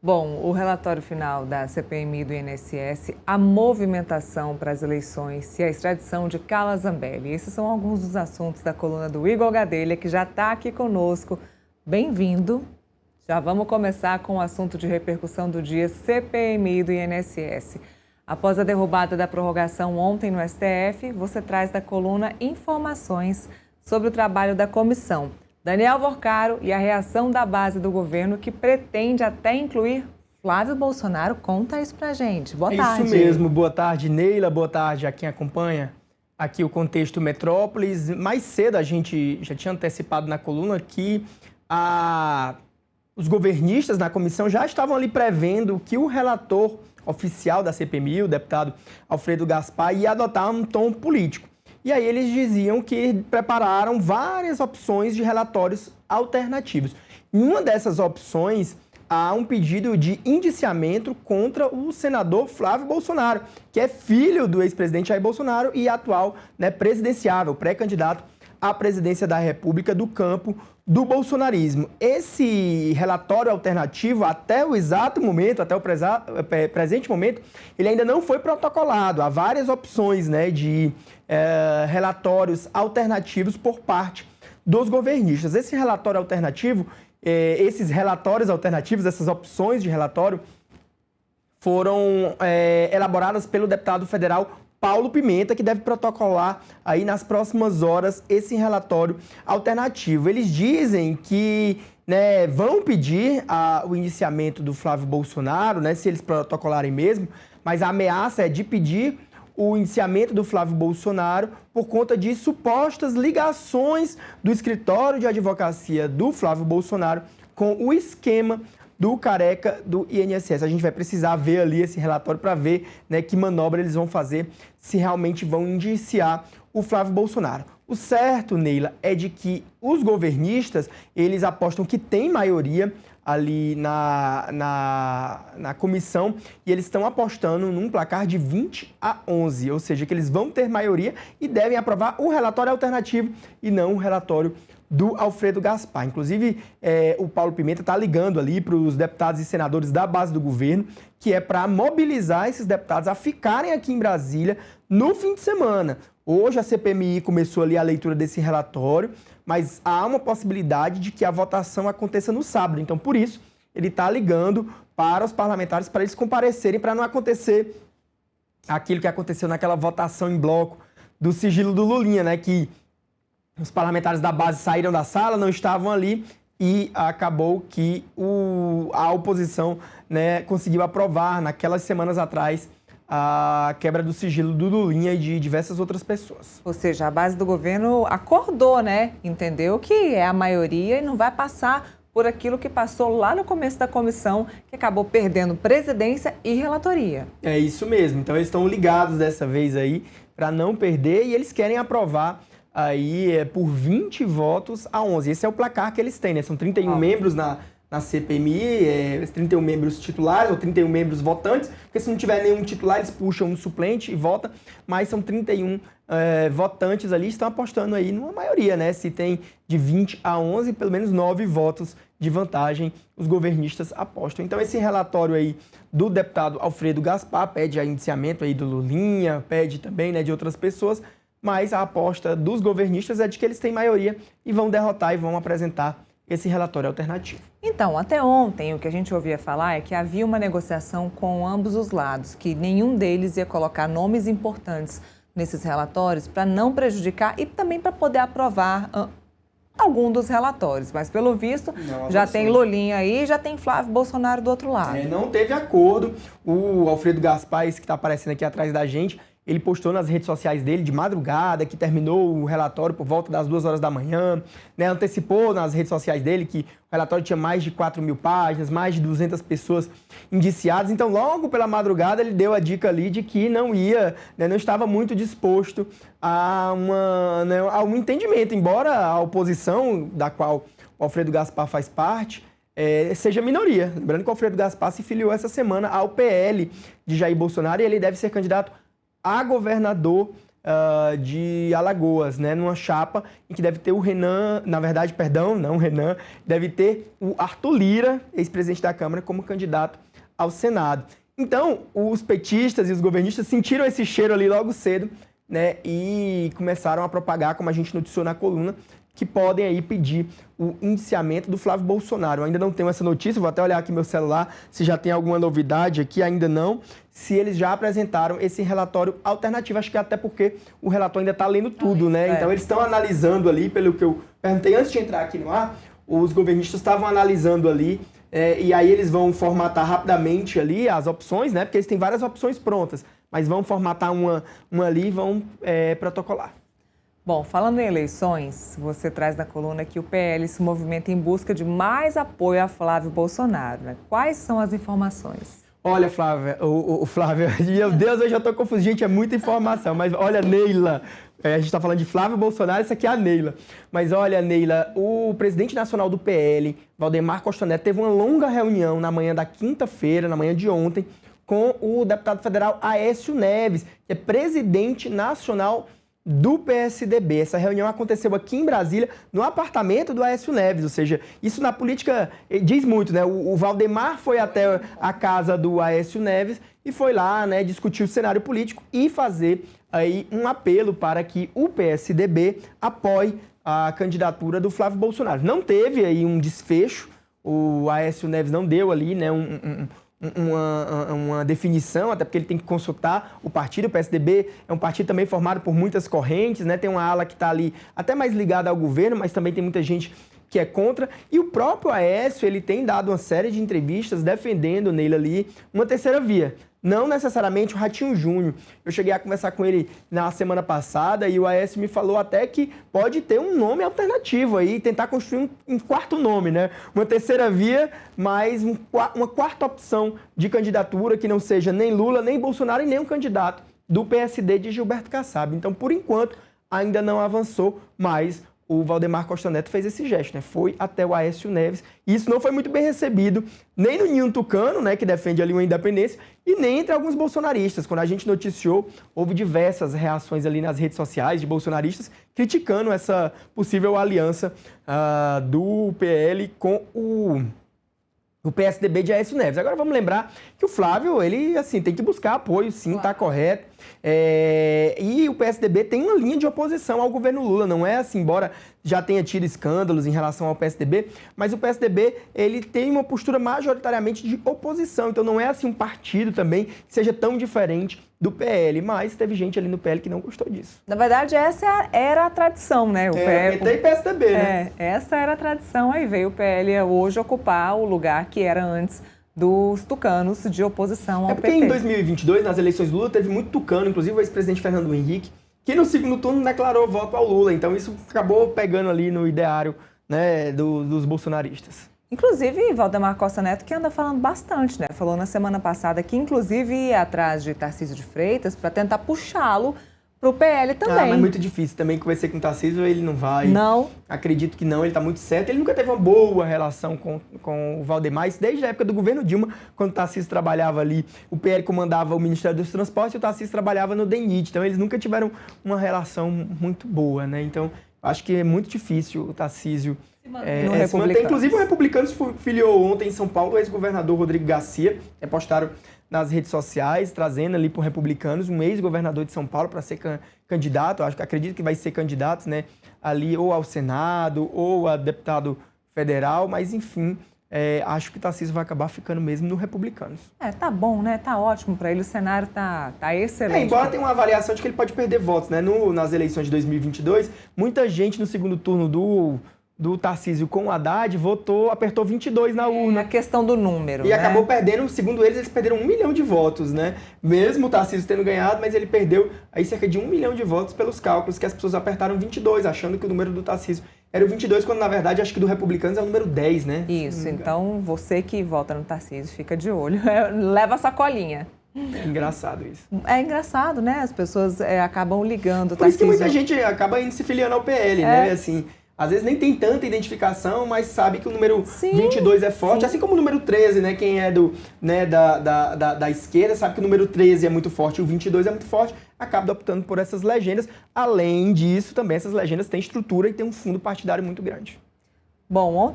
Bom, o relatório final da CPMI do INSS, a movimentação para as eleições e a extradição de Carla Zambelli. Esses são alguns dos assuntos da coluna do Igor Gadelha, que já está aqui conosco. Bem-vindo. Já vamos começar com o assunto de repercussão do dia, CPMI do INSS. Após a derrubada da prorrogação ontem no STF, você traz da coluna informações sobre o trabalho da comissão. Daniel Vorcaro e a reação da base do governo, que pretende até incluir Flávio Bolsonaro. Conta isso pra gente. Boa tarde. Isso mesmo. Boa tarde, Neila. Boa tarde a quem acompanha aqui o Contexto Metrópolis. Mais cedo a gente já tinha antecipado na coluna que os governistas na comissão já estavam ali prevendo que o relator oficial da CPMI, o deputado Alfredo Gaspar, ia adotar um tom político. E aí eles diziam que prepararam várias opções de relatórios alternativos. Em uma dessas opções, há um pedido de indiciamento contra o senador Flávio Bolsonaro, que é filho do ex-presidente Jair Bolsonaro e atual presidenciável, pré-candidato à presidência da República do campo do bolsonarismo. Esse relatório alternativo, até o exato momento, até o presente momento, ele ainda não foi protocolado. Há várias opções de relatórios alternativos por parte dos governistas. Esse relatório alternativo, esses relatórios alternativos, essas opções de relatório, foram elaboradas pelo deputado federal Paulo Pimenta, que deve protocolar aí nas próximas horas esse relatório alternativo. Eles dizem que vão pedir o indiciamento do Flávio Bolsonaro, se eles protocolarem mesmo, mas a ameaça é de pedir o indiciamento do Flávio Bolsonaro por conta de supostas ligações do escritório de advocacia do Flávio Bolsonaro com o esquema do careca do INSS. A gente vai precisar ver ali esse relatório para ver que manobra eles vão fazer, se realmente vão indiciar o Flávio Bolsonaro. O certo, Neila, é de que os governistas, eles apostam que tem maioria ali na comissão e eles estão apostando num placar de 20-11, ou seja, que eles vão ter maioria e devem aprovar o relatório alternativo e não o relatório do Alfredo Gaspar. Inclusive, o Paulo Pimenta está ligando ali para os deputados e senadores da base do governo, que é para mobilizar esses deputados a ficarem aqui em Brasília no fim de semana. Hoje a CPMI começou ali a leitura desse relatório, mas há uma possibilidade de que a votação aconteça no sábado. Então, por isso, ele está ligando para os parlamentares para eles comparecerem, para não acontecer aquilo que aconteceu naquela votação em bloco do sigilo do Lulinha, que os parlamentares da base saíram da sala, não estavam ali e acabou que a oposição conseguiu aprovar naquelas semanas atrás a quebra do sigilo do Lulinha e de diversas outras pessoas. Ou seja, a base do governo acordou, entendeu que é a maioria e não vai passar por aquilo que passou lá no começo da comissão, que acabou perdendo presidência e relatoria. É isso mesmo. Então eles estão ligados dessa vez aí para não perder e eles querem aprovar aí por 20 votos a 11. Esse é o placar que eles têm, São 31 membros na CPMI, 31 membros titulares ou 31 membros votantes, porque se não tiver nenhum titular, eles puxam um suplente e vota, mas são 31 votantes ali, estão apostando aí numa maioria, Se tem de 20-11, pelo menos 9 votos de vantagem, os governistas apostam. Então esse relatório aí do deputado Alfredo Gaspar pede a indiciamento aí do Lulinha, pede também, de outras pessoas, mas a aposta dos governistas é de que eles têm maioria e vão derrotar e vão apresentar esse relatório alternativo. Então, até ontem, o que a gente ouvia falar é que havia uma negociação com ambos os lados, que nenhum deles ia colocar nomes importantes nesses relatórios para não prejudicar e também para poder aprovar algum dos relatórios. Mas, pelo visto, já tem Lulinha aí, já tem Flávio Bolsonaro do outro lado. Não teve acordo. O Alfredo Gaspar, esse que está aparecendo aqui atrás da gente, ele postou nas redes sociais dele de madrugada, que terminou o relatório por volta das 2 horas da manhã, antecipou nas redes sociais dele que o relatório tinha mais de 4.000 páginas, mais de 200 pessoas indiciadas. Então, logo pela madrugada, ele deu a dica ali de que não estava muito disposto a um entendimento, embora a oposição, da qual o Alfredo Gaspar faz parte, seja minoria. Lembrando que o Alfredo Gaspar se filiou essa semana ao PL de Jair Bolsonaro e ele deve ser candidato a governador de Alagoas, né? Numa chapa em que deve ter o Renan, deve ter o Arthur Lira, ex-presidente da Câmara, como candidato ao Senado. Então, os petistas e os governistas sentiram esse cheiro ali logo cedo, né? E começaram a propagar, como a gente noticiou na coluna, que podem aí pedir o indiciamento do Flávio Bolsonaro. Eu ainda não tenho essa notícia, vou até olhar aqui meu celular se já tem alguma novidade aqui, ainda não, se eles já apresentaram esse relatório alternativo. Acho que até porque o relator ainda está lendo tudo, né? Então eles estão analisando ali, pelo que eu perguntei antes de entrar aqui no ar, os governistas estavam analisando ali, e aí eles vão formatar rapidamente ali as opções, né? Porque eles têm várias opções prontas, mas vão formatar uma ali e vão protocolar. Bom, falando em eleições, você traz na coluna que o PL se movimenta em busca de mais apoio a Flávio Bolsonaro, né? Quais são as informações? Olha, Flávia, o Flávio, meu Deus, eu já estou confuso. Gente, é muita informação, mas olha, Neila, a gente está falando de Flávio Bolsonaro, essa aqui é a Neila. Mas olha, Neila, o presidente nacional do PL, Valdemar Costa Neto, teve uma longa reunião na manhã da quinta-feira, na manhã de ontem, com o deputado federal Aécio Neves, que é presidente nacional do PSDB. Essa reunião aconteceu aqui em Brasília, no apartamento do Aécio Neves, ou seja, isso na política diz muito, né? O Valdemar foi até a casa do Aécio Neves e foi lá, né, discutir o cenário político e fazer aí um apelo para que o PSDB apoie a candidatura do Flávio Bolsonaro. Não teve aí um desfecho, o Aécio Neves não deu ali, né, uma definição, até porque ele tem que consultar o partido. O PSDB é um partido também formado por muitas correntes, né? Tem uma ala que está ali até mais ligada ao governo, mas também tem muita gente que é contra. E o próprio Aécio, ele tem dado uma série de entrevistas defendendo nele ali uma terceira via. Não necessariamente o Ratinho Júnior. Eu cheguei a conversar com ele na semana passada e o Aécio me falou até que pode ter um nome alternativo aí, tentar construir um quarto nome, né? Uma terceira via, mais uma quarta opção de candidatura que não seja nem Lula, nem Bolsonaro e nem um candidato do PSD de Gilberto Kassab. Então, por enquanto, ainda não avançou, mas o Valdemar Costa Neto fez esse gesto, né? Foi até o Aécio Neves. E isso não foi muito bem recebido, nem no ninho tucano, né, que defende ali uma independência, e nem entre alguns bolsonaristas. Quando a gente noticiou, houve diversas reações ali nas redes sociais de bolsonaristas criticando essa possível aliança do PL com o PSDB de Aécio Neves. Agora vamos lembrar que o Flávio, ele assim, tem que buscar apoio, sim, está correto. E o PSDB tem uma linha de oposição ao governo Lula, não é assim, embora já tenha tido escândalos em relação ao PSDB, mas o PSDB, ele tem uma postura majoritariamente de oposição, então não é assim um partido também que seja tão diferente do PL, mas teve gente ali no PL que não gostou disso. Na verdade, essa era a tradição, né? O PL, PT e PSDB, né? Essa era a tradição, aí veio o PL hoje ocupar o lugar que era antes dos tucanos de oposição ao PT. É porque em 2022, nas eleições do Lula, teve muito tucano, inclusive o ex-presidente Fernando Henrique, que no segundo turno declarou voto ao Lula. Então isso acabou pegando ali no ideário, né, dos bolsonaristas. Inclusive, Valdemar Costa Neto, que anda falando bastante, né? Falou na semana passada que, inclusive, ia atrás de Tarcísio de Freitas para tentar puxá-lo para o PL também. Mas é muito difícil. Também conversei com o Tarcísio, ele não vai. Não? Acredito que não, ele está muito certo. Ele nunca teve uma boa relação com o Valdemar, isso desde a época do governo Dilma, quando o Tarcísio trabalhava ali, o PL comandava o Ministério dos Transportes e o Tarcísio trabalhava no DENIT. Então, eles nunca tiveram uma relação muito boa, né? Então, acho que é muito difícil o Tarcísio se manter. Inclusive, o Republicanos filiou ontem em São Paulo o ex-governador Rodrigo Garcia, postaram nas redes sociais, trazendo ali para o Republicanos um ex-governador de São Paulo para ser candidato. Acredito que vai ser candidato, né, ali ou ao Senado ou a deputado federal, mas enfim, acho que o Tarcísio vai acabar ficando mesmo no Republicanos. Tá bom, né? Tá ótimo para ele, o cenário tá excelente. Embora tenha uma avaliação de que ele pode perder votos, né? Nas eleições de 2022, muita gente no segundo turno do Tarcísio com o Haddad apertou 22 na urna. A questão do número, e acabou perdendo, segundo eles perderam 1 milhão de votos, né? Mesmo o Tarcísio tendo ganhado, mas ele perdeu aí cerca de 1 milhão de votos pelos cálculos, que as pessoas apertaram 22, achando que o número do Tarcísio era o 22, quando na verdade acho que do Republicanos é o número 10, né? Isso, então você que vota no Tarcísio, fica de olho, leva a sacolinha. É engraçado isso. É engraçado, né? As pessoas acabam ligando o Por isso que Tarcísio. muita gente acaba indo se filiando ao PL, né? Assim, Às vezes nem tem tanta identificação, mas sabe que o número Sim, 22 é forte, sim. assim como o número 13, né? Quem é da esquerda sabe que o número 13 é muito forte e o 22 é muito forte, acaba optando por essas legendas. Além disso, também essas legendas têm estrutura e têm um fundo partidário muito grande. Bom, ontem